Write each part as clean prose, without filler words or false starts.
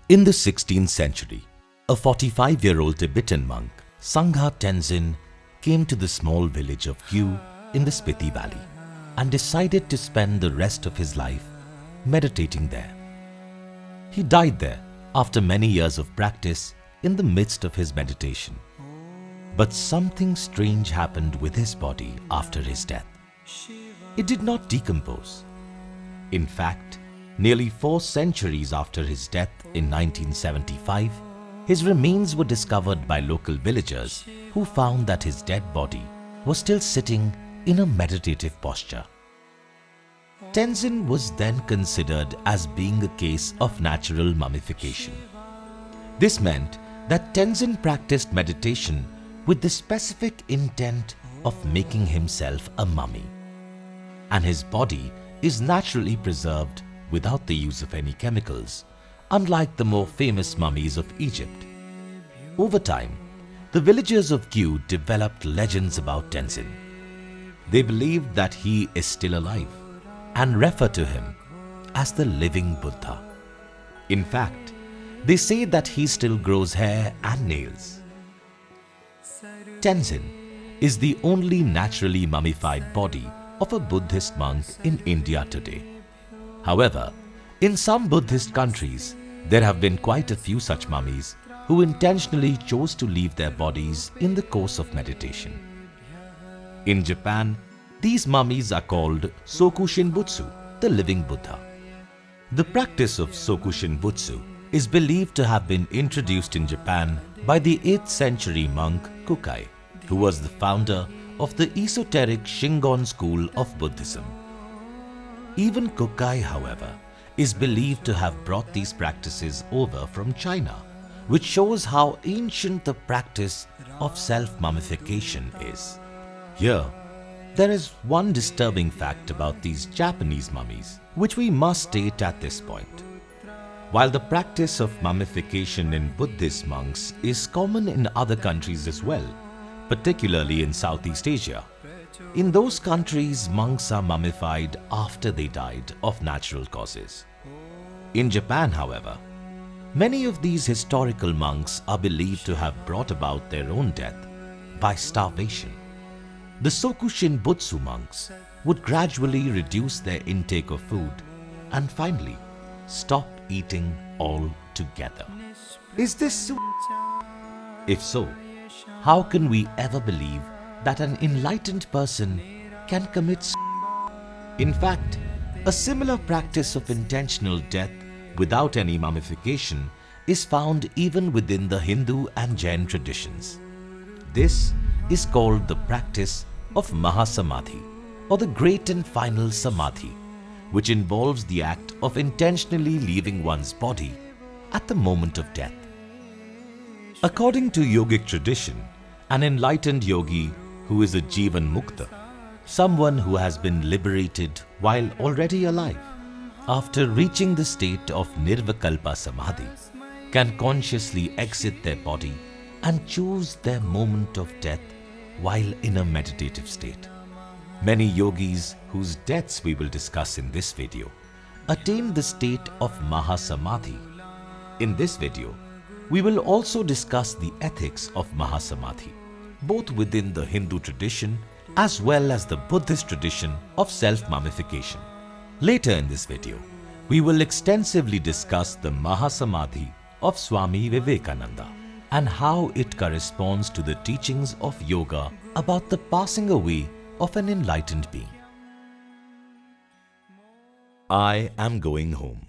In the 16th century, a 45-year-old Tibetan monk, Sangha Tenzin, came to the small village of Gyu in the Spiti Valley and decided to spend the rest of his life meditating there. He died there after many years of practice in the midst of his meditation. But something strange happened with his body after his death. It did not decompose. In fact, nearly 4 centuries after his death in 1975, his remains were discovered by local villagers who found that his dead body was still sitting in a meditative posture. Tenzin was then considered as being a case of natural mummification. This meant that Tenzin practiced meditation with the specific intent of making himself a mummy, and his body is naturally preserved without the use of any chemicals, unlike the more famous mummies of Egypt. Over time, the villagers of Gyu developed legends about Tenzin. They believed that he is still alive and refer to him as the living Buddha. In fact, they say that he still grows hair and nails. Tenzin is the only naturally mummified body of a Buddhist monk in India today. However, in some Buddhist countries, there have been quite a few such mummies who intentionally chose to leave their bodies in the course of meditation. In Japan, these mummies are called Sokushinbutsu, the living Buddha. The practice of Sokushinbutsu is believed to have been introduced in Japan by the 8th century monk Kukai, who was the founder of the esoteric Shingon school of Buddhism. Even Kukai, however, is believed to have brought these practices over from China, which shows how ancient the practice of self-mummification is. Here, there is one disturbing fact about these Japanese mummies, which we must state at this point. While the practice of mummification in Buddhist monks is common in other countries as well, particularly in Southeast Asia, in those countries monks are mummified after they died of natural causes. In Japan, however, many of these historical monks are believed to have brought about their own death by starvation. The Sokushinbutsu monks would gradually reduce their intake of food and finally stop eating altogether. Is this so? If so, how can we ever believe that an enlightened person can commit? In fact, a similar practice of intentional death without any mummification is found even within the Hindu and Jain traditions. This is called the practice of Mahasamadhi, or the great and final samadhi, which involves the act of intentionally leaving one's body at the moment of death. According to yogic tradition, an enlightened yogi who is a Jivan Mukta, someone who has been liberated while already alive, after reaching the state of Nirvikalpa Samadhi, can consciously exit their body and choose their moment of death while in a meditative state. Many yogis, whose deaths we will discuss in this video, attain the state of Mahasamadhi. In this video, we will also discuss the ethics of Mahasamadhi, both within the Hindu tradition as well as the Buddhist tradition of self-mummification. Later in this video, we will extensively discuss the Mahasamadhi of Swami Vivekananda and how it corresponds to the teachings of yoga about the passing away of an enlightened being. I am going home.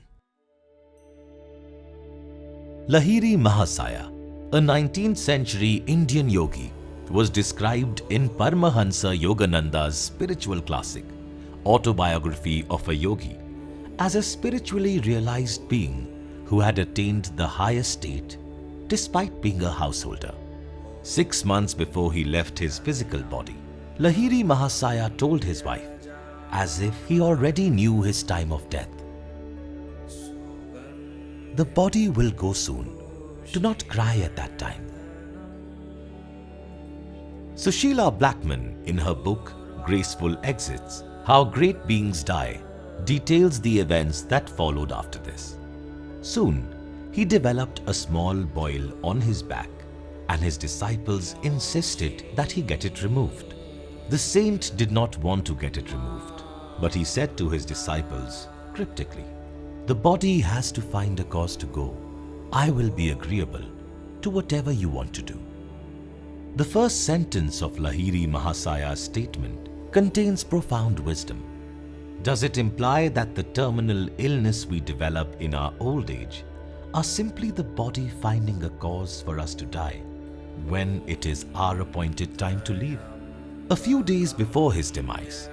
Lahiri Mahasaya, a 19th century Indian yogi, was described in Paramahansa Yogananda's spiritual classic, Autobiography of a Yogi, as a spiritually realized being who had attained the highest state despite being a householder. 6 months before he left his physical body, Lahiri Mahasaya told his wife, as if he already knew his time of death, "The body will go soon. Do not cry at that time." Sushila Blackman, in her book Graceful Exits, How Great Beings Die, details the events that followed after this. Soon, he developed a small boil on his back and his disciples insisted that he get it removed. The saint did not want to get it removed, but he said to his disciples cryptically, "The body has to find a cause to go. I will be agreeable to whatever you want to do." The first sentence of Lahiri Mahasaya's statement contains profound wisdom. Does it imply that the terminal illness we develop in our old age are simply the body finding a cause for us to die when it is our appointed time to leave? A few days before his demise,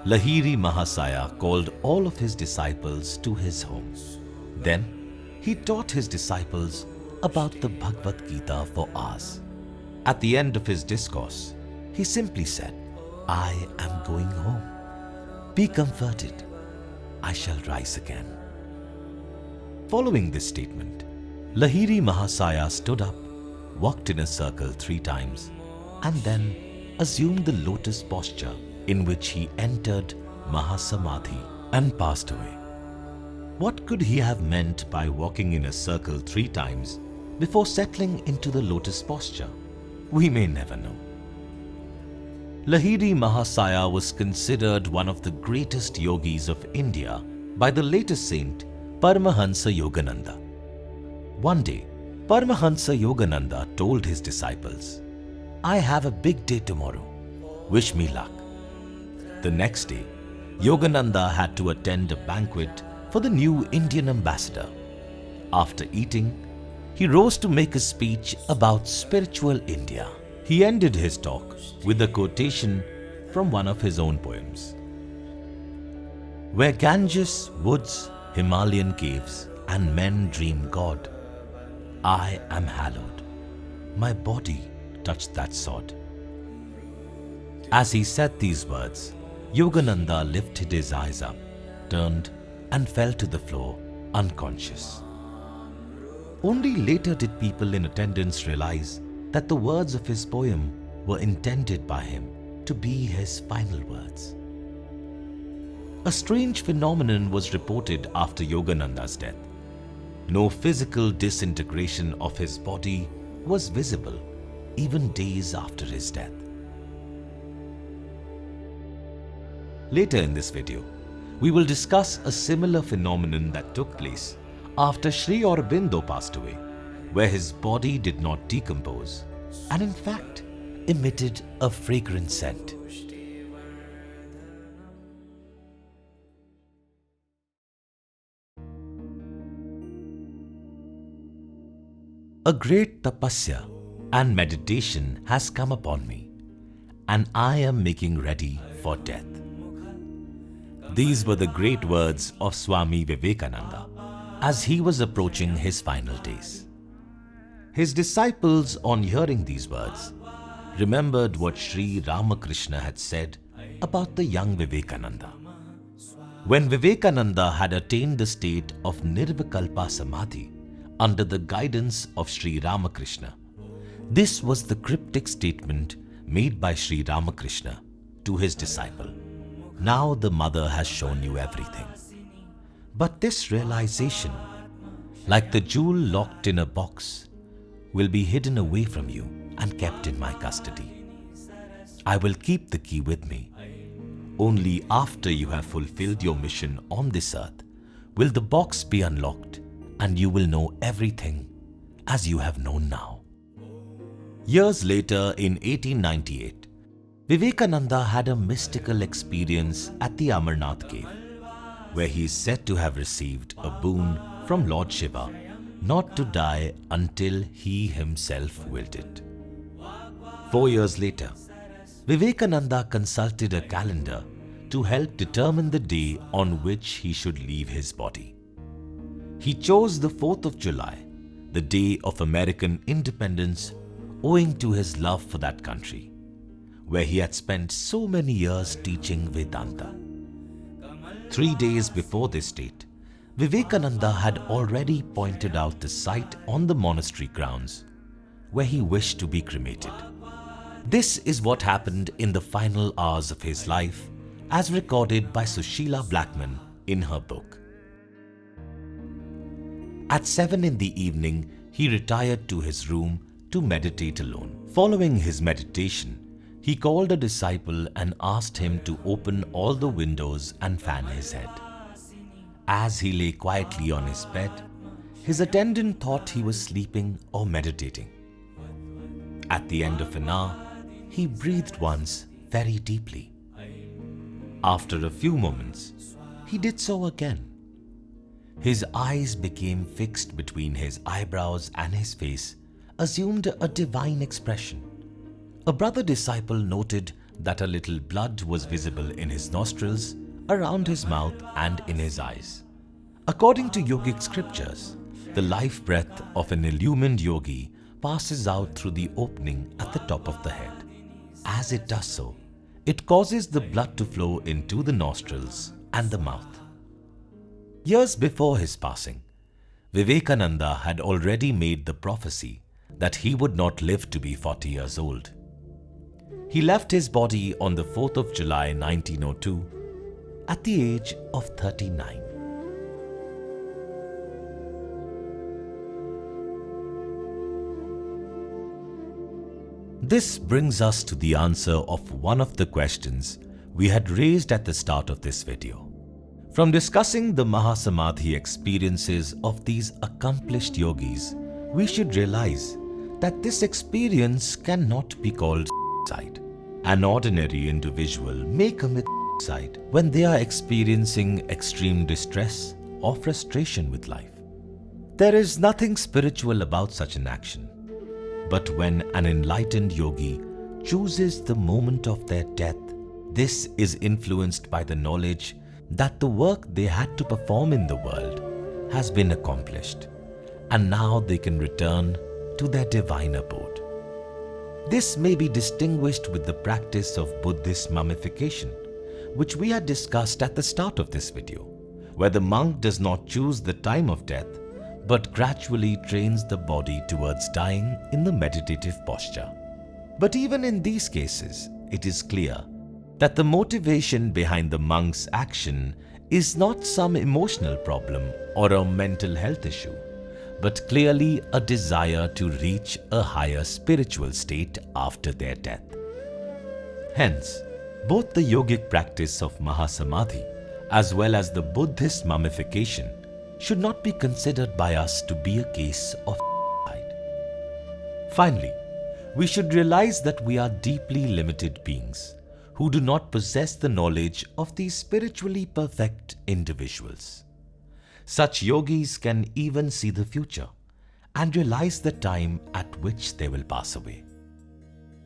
Lahiri Mahasaya called all of his disciples to his home. Then, he taught his disciples about the Bhagavad Gita for hours. At the end of his discourse, he simply said, "I am going home. Be comforted. I shall rise again." Following this statement, Lahiri Mahasaya stood up, walked in a circle 3 times, and then assumed the lotus posture in which he entered Mahasamadhi and passed away. What could he have meant by walking in a circle 3 times before settling into the lotus posture? We may never know. Lahiri Mahasaya was considered one of the greatest yogis of India by the latest saint, Paramahansa Yogananda. One day, Paramahansa Yogananda told his disciples, "I have a big day tomorrow. Wish me luck." The next day, Yogananda had to attend a banquet for the new Indian ambassador. After eating, he rose to make a speech about spiritual India. He ended his talk with a quotation from one of his own poems. "Where Ganges, woods, Himalayan caves and men dream God, I am hallowed. My body touched that sod." As he said these words, Yogananda lifted his eyes up, turned and fell to the floor unconscious. Only later did people in attendance realize that the words of his poem were intended by him to be his final words. A strange phenomenon was reported after Yogananda's death. No physical disintegration of his body was visible even days after his death. Later in this video, we will discuss a similar phenomenon that took place after Sri Aurobindo passed away, where his body did not decompose and in fact emitted a fragrant scent. A great tapasya and meditation has come upon me, and I am making ready for death. These were the great words of Swami Vivekananda as he was approaching his final days. His disciples, on hearing these words, remembered what Sri Ramakrishna had said about the young Vivekananda. When Vivekananda had attained the state of Nirvikalpa Samadhi under the guidance of Sri Ramakrishna, this was the cryptic statement made by Sri Ramakrishna to his disciple. "Now the mother has shown you everything. But this realization, like the jewel locked in a box, will be hidden away from you and kept in my custody. I will keep the key with me. Only after you have fulfilled your mission on this earth will the box be unlocked and you will know everything as you have known now." Years later, in 1898, Vivekananda had a mystical experience at the Amarnath cave, where he is said to have received a boon from Lord Shiva not to die until he himself willed it. 4 years later, Vivekananda consulted a calendar to help determine the day on which he should leave his body. He chose the 4th of July, the day of American independence, owing to his love for that country, where he had spent so many years teaching Vedanta. 3 days before this date, Vivekananda had already pointed out the site on the monastery grounds where he wished to be cremated. This is what happened in the final hours of his life, as recorded by Sushila Blackman in her book. At 7 in the evening, he retired to his room to meditate alone. Following his meditation, he called a disciple and asked him to open all the windows and fan his head. As he lay quietly on his bed, his attendant thought he was sleeping or meditating. At the end of an hour, he breathed once very deeply. After a few moments, he did so again. His eyes became fixed between his eyebrows and his face assumed a divine expression. A brother disciple noted that a little blood was visible in his nostrils, around his mouth and in his eyes. According to yogic scriptures, the life breath of an illumined yogi passes out through the opening at the top of the head. As it does so, it causes the blood to flow into the nostrils and the mouth. Years before his passing, Vivekananda had already made the prophecy that he would not live to be 40 years old. He left his body on the 4th of July 1902 at the age of 39. This brings us to the answer of one of the questions we had raised at the start of this video. From discussing the Mahasamadhi experiences of these accomplished yogis, we should realize that this experience cannot be called suicide. An ordinary individual may commit suicide when they are experiencing extreme distress or frustration with life. There is nothing spiritual about such an action. But when an enlightened yogi chooses the moment of their death, this is influenced by the knowledge that the work they had to perform in the world has been accomplished, and now they can return to their divine abode. This may be distinguished with the practice of Buddhist mummification, which we had discussed at the start of this video, where the monk does not choose the time of death, but gradually trains the body towards dying in the meditative posture. But even in these cases, it is clear that the motivation behind the monk's action is not some emotional problem or a mental health issue, but clearly a desire to reach a higher spiritual state after their death. Hence, both the yogic practice of Mahasamadhi as well as the Buddhist mummification should not be considered by us to be a case of suicide. Finally, we should realize that we are deeply limited beings who do not possess the knowledge of these spiritually perfect individuals. Such yogis can even see the future and realize the time at which they will pass away.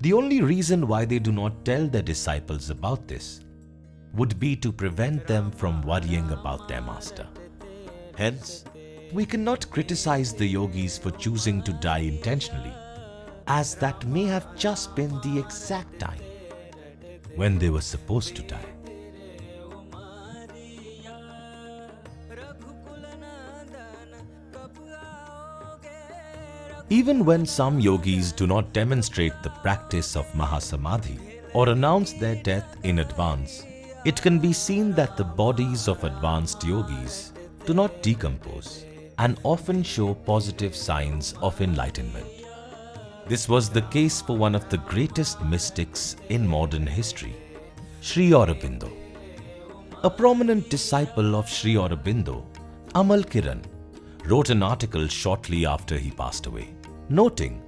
The only reason why they do not tell their disciples about this would be to prevent them from worrying about their master. Hence, we cannot criticize the yogis for choosing to die intentionally, as that may have just been the exact time when they were supposed to die. Even when some yogis do not demonstrate the practice of Mahasamadhi or announce their death in advance, it can be seen that the bodies of advanced yogis do not decompose and often show positive signs of enlightenment. This was the case for one of the greatest mystics in modern history, Sri Aurobindo. A prominent disciple of Sri Aurobindo, Amal Kiran, wrote an article shortly after he passed away, noting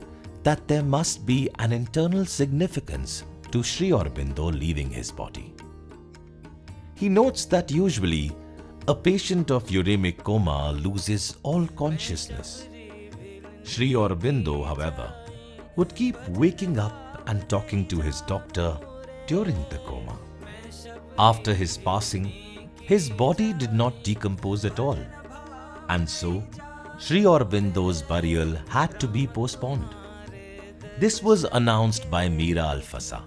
that there must be an internal significance to Sri Aurobindo leaving his body. He notes that usually a patient of uremic coma loses all consciousness. Sri Aurobindo, however, would keep waking up and talking to his doctor during the coma. After his passing, his body did not decompose at all, and so Sri Aurobindo's burial had to be postponed. This was announced by Mira Alfasa,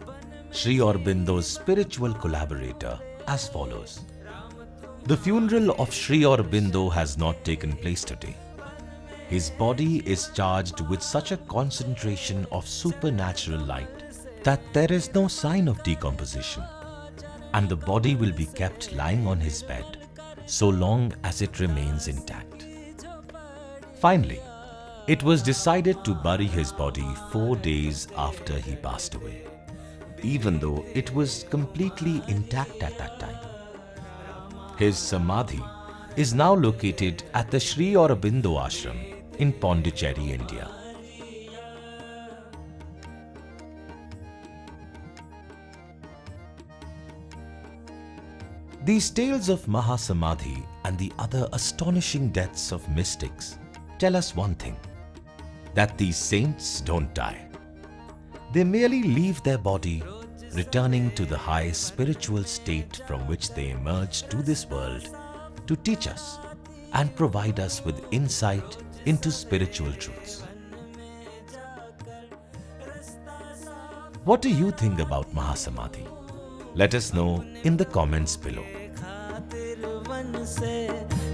Sri Aurobindo's spiritual collaborator, as follows. The funeral of Sri Aurobindo has not taken place today. His body is charged with such a concentration of supernatural light that there is no sign of decomposition, and the body will be kept lying on his bed so long as it remains intact. Finally, it was decided to bury his body 4 days after he passed away, even though it was completely intact at that time. His samadhi is now located at the Sri Aurobindo ashram in Pondicherry, India. These tales of Mahasamadhi and the other astonishing deaths of mystics tell us one thing, that these saints don't die. They merely leave their body, returning to the high spiritual state from which they emerged to this world to teach us and provide us with insight into spiritual truths. What do you think about Mahasamadhi? Let us know in the comments below.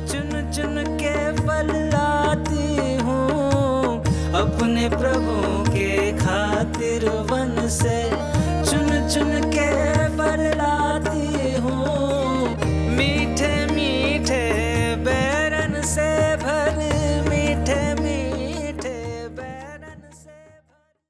चुन चुन के फल लाती हूँ अपने प्रभु के खातिर one से।